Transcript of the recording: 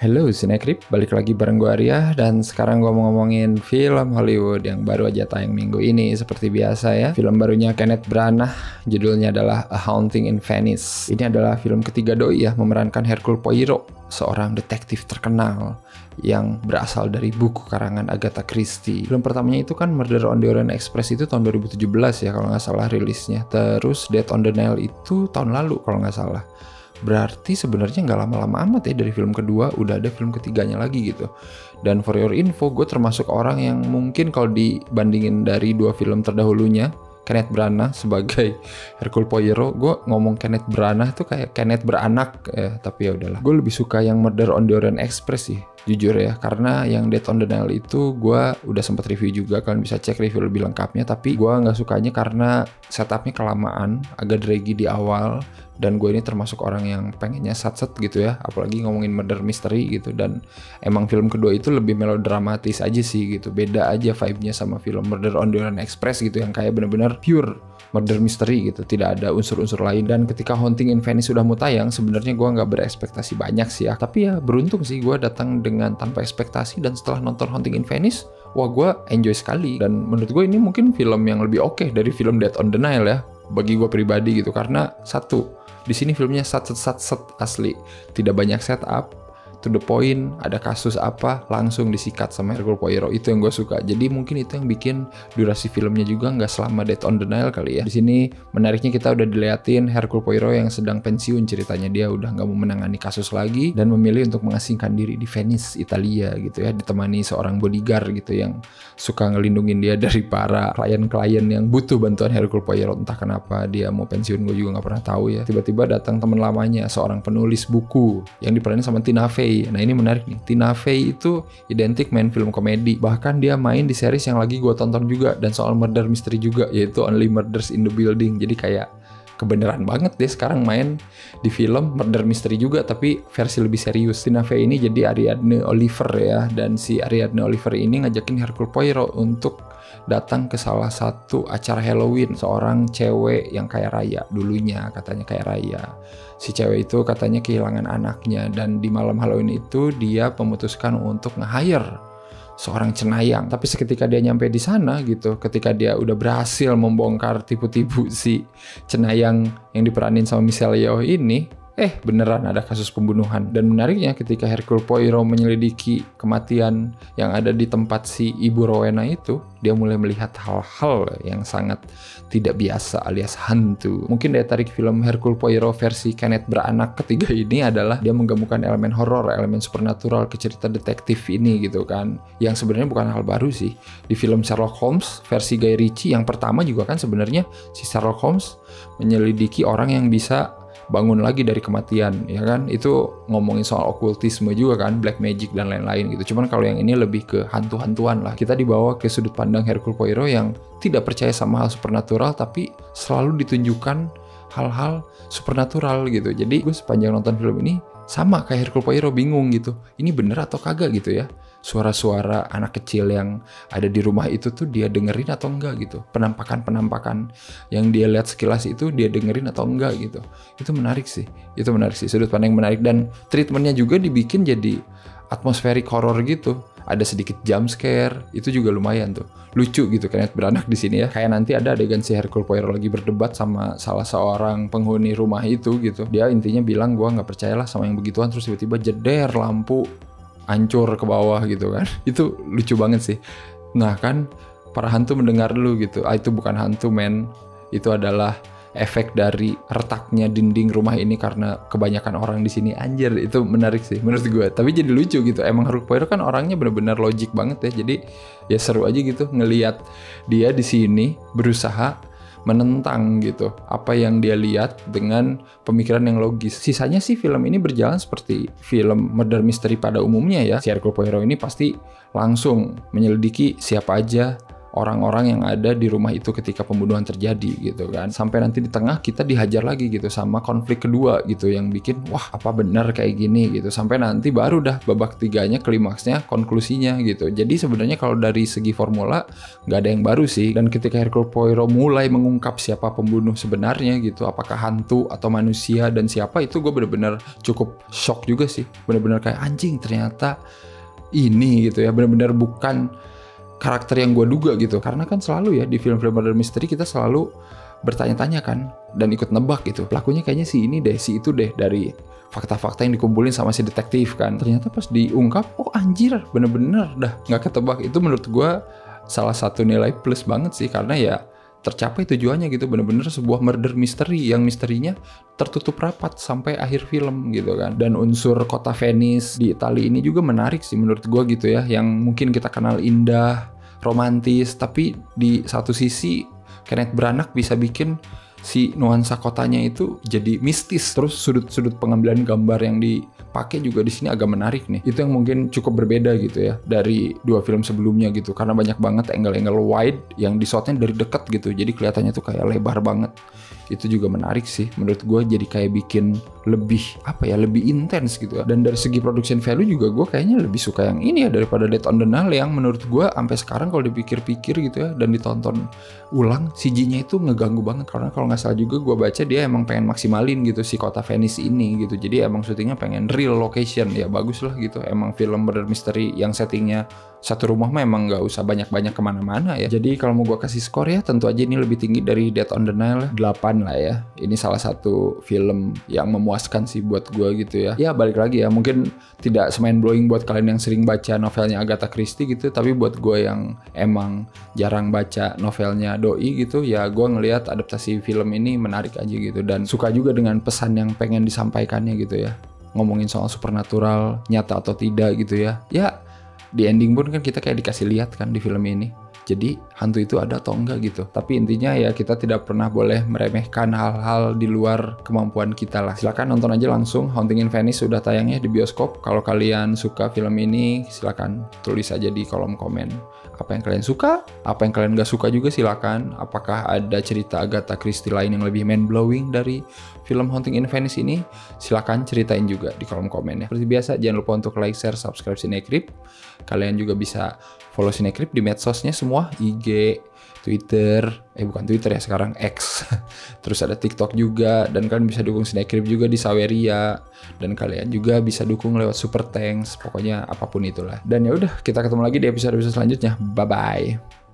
Hello Cinecrip, balik lagi bareng gue Arya. Dan sekarang gue mau ngomongin film Hollywood yang baru aja tayang minggu ini. Seperti biasa ya, film barunya Kenneth Branagh, judulnya adalah A Haunting in Venice. Ini adalah film ketiga doi ya, memerankan Hercule Poirot, seorang detektif terkenal yang berasal dari buku karangan Agatha Christie. Film pertamanya itu kan Murder on the Orient Express, itu tahun 2017 ya kalau nggak salah rilisnya. Terus Death on the Nile itu tahun lalu kalau nggak salah. Berarti sebenarnya nggak lama-lama amat ya, dari film kedua udah ada film ketiganya lagi gitu. Dan for your info, gue termasuk orang yang mungkin kalau dibandingin dari dua film terdahulunya, Kenneth Branagh sebagai Hercule Poirot, gue ngomong Kenneth Branagh tuh kayak Kenneth beranak tapi ya udahlah. Gue lebih suka yang Murder on the Orient Express sih, jujur ya, karena yang Death on the Nile itu gue udah sempat review juga, kalian bisa cek review lebih lengkapnya. Tapi gue nggak sukanya karena setupnya kelamaan, agak draggy di awal. Dan gue ini termasuk orang yang pengennya satset gitu ya, apalagi ngomongin murder mystery gitu. Dan emang film kedua itu lebih melodramatis aja sih gitu, beda aja vibe-nya sama film Murder on the Orient Express gitu, yang kayak bener-bener pure murder mystery gitu, tidak ada unsur-unsur lain. Dan ketika Haunting in Venice sudah mau tayang, sebenarnya gue nggak berekspektasi banyak sih ya, tapi ya beruntung sih gue datang dengan tanpa ekspektasi. Dan setelah nonton Haunting in Venice, wah gue enjoy sekali. Dan menurut gue ini mungkin film yang lebih oke dari film Death on the Nile ya, bagi gue pribadi gitu. Karena satu, di sini filmnya sat asli, tidak banyak setup, to the point, ada kasus apa langsung disikat sama Hercule Poirot. Itu yang gue suka. Jadi mungkin itu yang bikin durasi filmnya juga nggak selama Death on the Nile kali ya. Di sini menariknya kita udah diliatin Hercule Poirot yang sedang pensiun, ceritanya dia udah nggak mau menangani kasus lagi dan memilih untuk mengasingkan diri di Venice, Italia gitu ya, ditemani seorang bodyguard gitu yang suka ngelindungin dia dari para klien-klien yang butuh bantuan Hercule Poirot. Entah kenapa dia mau pensiun, gue juga nggak pernah tahu ya. Tiba-tiba datang teman lamanya, seorang penulis buku yang diperanin sama Tina Fey. Nah ini menarik nih, Tina Fey itu identik main film komedi, bahkan dia main di series yang lagi gue tonton juga dan soal murder mystery juga, yaitu Only Murders in the Building. Jadi kayak kebenaran banget deh sekarang main di film murder mystery juga, tapi versi lebih serius. Tina Fey ini jadi Ariadne Oliver ya, dan si Ariadne Oliver ini ngajakin Hercule Poirot untuk datang ke salah satu acara Halloween. Seorang cewek yang kaya raya, dulunya katanya kaya raya. Si cewek itu katanya kehilangan anaknya, dan di malam Halloween itu dia memutuskan untuk nge-hire seorang cenayang. Tapi seketika dia nyampe di sana gitu, ketika dia udah berhasil membongkar tipu-tipu si cenayang yang diperanin sama Michelle Yeoh ini, beneran ada kasus pembunuhan. Dan menariknya ketika Hercule Poirot menyelidiki kematian yang ada di tempat si Ibu Rowena itu, dia mulai melihat hal-hal yang sangat tidak biasa alias hantu. Mungkin daya tarik film Hercule Poirot versi Kenneth Branagh ketiga ini adalah dia menggabungkan elemen horor, elemen supernatural ke cerita detektif ini gitu kan, yang sebenarnya bukan hal baru sih. Di film Sherlock Holmes versi Guy Ritchie yang pertama juga kan sebenarnya si Sherlock Holmes menyelidiki orang yang bisa bangun lagi dari kematian, ya kan? Itu ngomongin soal okultisme juga kan, black magic dan lain-lain gitu. Cuman kalau yang ini lebih ke hantu-hantuan lah. Kita dibawa ke sudut pandang Hercule Poirot yang tidak percaya sama hal supernatural, tapi selalu ditunjukkan hal-hal supernatural gitu. Jadi gue sepanjang nonton film ini sama kayak Hercule Poirot, bingung gitu, ini bener atau kagak gitu ya. Suara-suara anak kecil yang ada di rumah itu tuh dia dengerin atau enggak gitu. Penampakan-penampakan yang dia lihat sekilas itu dia dengerin atau enggak gitu. Itu menarik sih. Sudut pandang yang menarik. Dan treatmentnya juga dibikin jadi atmosferik horror gitu. Ada sedikit jump scare, itu juga lumayan tuh. Lucu gitu Kenneth Branagh di sini ya. Kayak nanti ada adegan si Hercule Poirot lagi berdebat sama salah seorang penghuni rumah itu gitu. Dia intinya bilang, gua nggak percayalah sama yang begituan, terus tiba-tiba jeder lampu hancur ke bawah gitu kan. Itu lucu banget sih. Nah kan para hantu mendengar dulu gitu. Itu bukan hantu men. Itu adalah efek dari retaknya dinding rumah ini karena kebanyakan orang di sini. Anjir, itu menarik sih menurut gue. Tapi jadi lucu gitu. Emang Hercule Poirot kan orangnya benar-benar logik banget ya. Jadi ya seru aja gitu ngelihat dia di sini berusaha menentang gitu apa yang dia lihat dengan pemikiran yang logis. Sisanya sih film ini berjalan seperti film murder mystery pada umumnya ya. Si Hercule Poirot ini pasti langsung menyelidiki siapa aja orang-orang yang ada di rumah itu ketika pembunuhan terjadi gitu kan. Sampai nanti di tengah kita dihajar lagi gitu sama konflik kedua gitu yang bikin wah apa benar kayak gini gitu. Sampai nanti baru dah babak tiganya klimaksnya konklusinya gitu. Jadi sebenarnya kalau dari segi formula nggak ada yang baru sih. Dan ketika Hercule Poirot mulai mengungkap siapa pembunuh sebenarnya gitu, apakah hantu atau manusia dan siapa, itu gue bener-bener cukup shock juga sih. Bener-bener kayak anjing ternyata ini gitu ya, bener-bener bukan karakter yang gue duga gitu. Karena kan selalu ya di film-film murder mystery kita selalu bertanya-tanya kan dan ikut nebak gitu. Pelakunya kayaknya si ini deh, si itu deh, dari fakta-fakta yang dikumpulin sama si detektif kan. Ternyata pas diungkap, oh anjir bener-bener dah nggak ketebak. Itu menurut gue salah satu nilai plus banget sih, karena ya tercapai tujuannya gitu. Bener-bener sebuah murder mystery yang misterinya tertutup rapat sampai akhir film gitu kan. Dan unsur kota Venice di Italia ini juga menarik sih menurut gue gitu ya, yang mungkin kita kenal indah, romantis, tapi di satu sisi Kenneth Branagh bisa bikin si nuansa kotanya itu jadi mistis. Terus sudut-sudut pengambilan gambar yang dipakai juga di sini agak menarik nih. Itu yang mungkin cukup berbeda gitu ya dari dua film sebelumnya gitu, karena banyak banget angle-angle wide yang di shotnya dari dekat gitu, jadi kelihatannya tuh kayak lebar banget. Itu juga menarik sih menurut gue, jadi kayak bikin lebih apa ya, lebih intens gitu ya. Dan dari segi production value juga gue kayaknya lebih suka yang ini ya daripada Death on the Nile, yang menurut gue sampai sekarang kalau dipikir-pikir gitu ya dan ditonton ulang, CG-nya itu ngeganggu banget. Karena kalau nggak salah juga gue baca dia emang pengen maksimalin gitu si kota Venice ini gitu, jadi emang syutingnya pengen real location. Ya bagus lah gitu, emang film murder mystery yang settingnya satu rumah mah emang nggak usah banyak-banyak kemana-mana ya. Jadi kalau mau gue kasih skor ya tentu aja ini lebih tinggi dari Death on the Nile, 8 lah ya. Ini salah satu film yang memuaskan sih buat gue gitu ya. Ya balik lagi ya, mungkin tidak semain blowing buat kalian yang sering baca novelnya Agatha Christie gitu, tapi buat gue yang emang jarang baca novelnya Doi gitu ya, gue ngelihat adaptasi film ini menarik aja gitu. Dan suka juga dengan pesan yang pengen disampaikannya gitu ya, ngomongin soal supernatural nyata atau tidak gitu ya. Ya di ending pun kan kita kayak dikasih lihat kan di film ini, jadi hantu itu ada atau enggak gitu. Tapi intinya ya kita tidak pernah boleh meremehkan hal-hal di luar kemampuan kita lah. Silakan nonton aja langsung, Haunting in Venice sudah tayangnya di bioskop. Kalau kalian suka film ini silakan tulis aja di kolom komen apa yang kalian suka, apa yang kalian gak suka juga silakan. Apakah ada cerita Agatha Christie lain yang lebih mind-blowing dari film Haunting in Venice ini? Silakan ceritain juga di kolom komen ya. Seperti biasa jangan lupa untuk like, share, subscribe Cinecrip. Kalian juga bisa follow Cinecrip di medsosnya semua, IG, Twitter, bukan Twitter ya sekarang, X. Terus ada TikTok juga, dan kalian bisa dukung Cinecrip juga di Saweria, dan kalian juga bisa dukung lewat Super Thanks, pokoknya apapun itulah. Dan ya udah, kita ketemu lagi di episode selanjutnya. Bye bye.